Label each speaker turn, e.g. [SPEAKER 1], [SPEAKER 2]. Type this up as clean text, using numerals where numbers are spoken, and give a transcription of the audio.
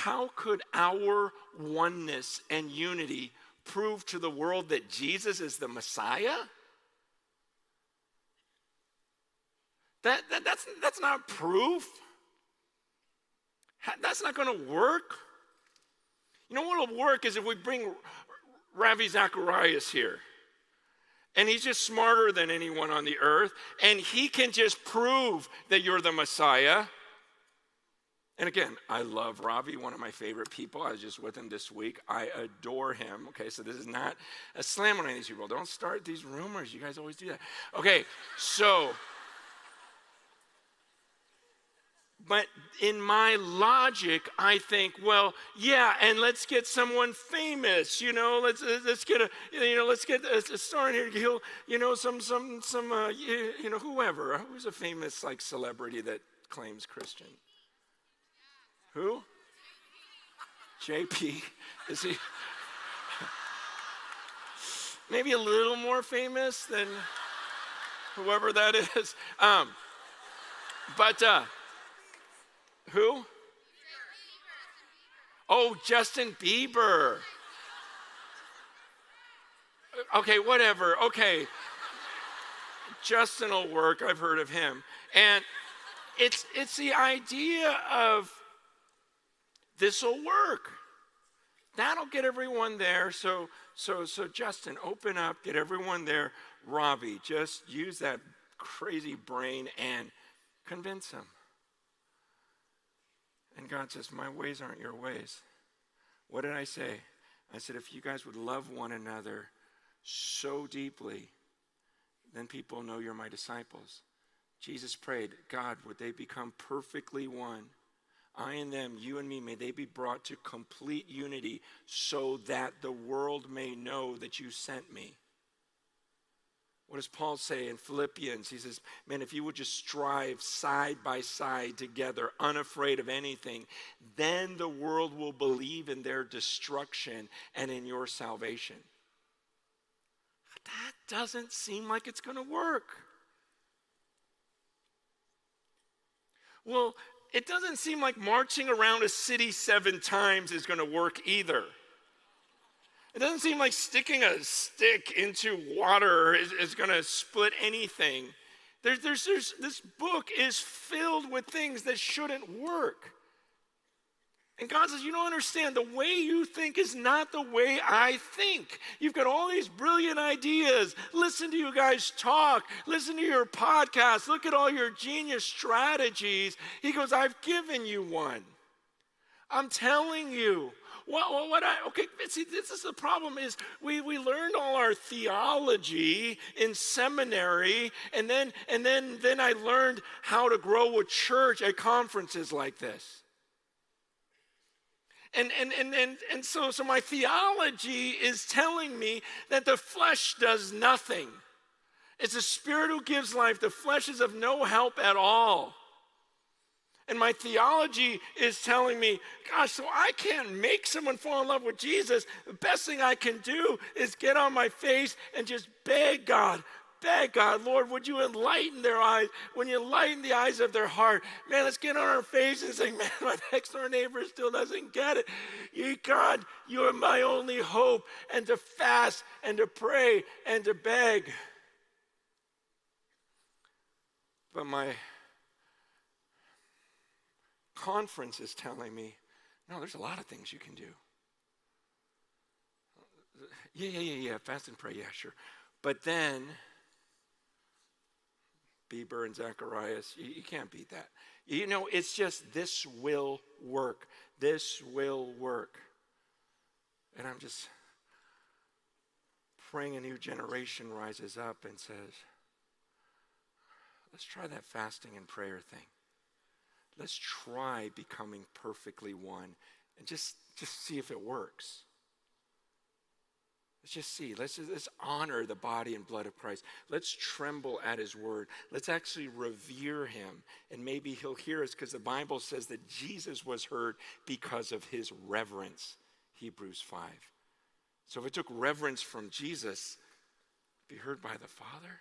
[SPEAKER 1] how could our oneness and unity prove to the world that Jesus is the Messiah? That's not proof. That's not going to work. You know what will work is if we bring Ravi Zacharias here. And he's just smarter than anyone on the earth. And he can just prove that you're the Messiah. And again, I love Ravi, one of my favorite people. I was just with him this week. I adore him. Okay, so this is not a slam on any of these people. Don't start these rumors. You guys always do that. Okay, so... But in my logic, I think, well, yeah, and let's get someone famous, let's get a star in here. He'll, whoever. Who's a famous like celebrity that claims Christian? Who? JP. Is he maybe a little more famous than whoever that is? Who? Oh, Justin Bieber. Okay, whatever. Okay. Justin will work. I've heard of him. And it's the idea of this will work. That'll get everyone there. So Justin, open up, get everyone there. Ravi, just use that crazy brain and convince them. And God says, my ways aren't your ways. What did I say? I said, if you guys would love one another so deeply, then people know you're my disciples. Jesus prayed, God, would they become perfectly one? I and them, you and me, may they be brought to complete unity so that the world may know that you sent me. What does Paul say in Philippians? He says, man, if you would just strive side by side together, unafraid of anything, then the world will believe in their destruction and in your salvation. That doesn't seem like it's going to work. Well, it doesn't seem like marching around a city 7 times is going to work either. It doesn't seem like sticking a stick into water is going to split anything. This book is filled with things that shouldn't work. And God says, you don't understand. The way you think is not the way I think. You've got all these brilliant ideas. Listen to you guys talk. Listen to your podcast. Look at all your genius strategies. He goes, I've given you one. I'm telling you. See, this is the problem is we learned all our theology in seminary, and then I learned how to grow a church at conferences like this. And so my theology is telling me that the flesh does nothing. It's the Spirit who gives life. The flesh is of no help at all. And my theology is telling me, gosh, so I can't make someone fall in love with Jesus. The best thing I can do is get on my face and just beg God, Lord, would you enlighten their eyes? When you enlighten the eyes of their heart, man, let's get on our face and say, man, my next door neighbor still doesn't get it. God, you are my only hope. And to fast and to pray and to beg. But my conference is telling me, no, there's a lot of things you can do. Yeah, fast and pray, yeah, sure. But then, Bieber and Zacharias, you can't beat that. It's just, this will work. This will work. And I'm just praying a new generation rises up and says, let's try that fasting and prayer thing. Let's try becoming perfectly one and just see if it works. Let's just see. Let's honor the body and blood of Christ. Let's tremble at his word. Let's actually revere him. And maybe he'll hear us because the Bible says that Jesus was heard because of his reverence, Hebrews 5. So if it took reverence from Jesus, be heard by the Father.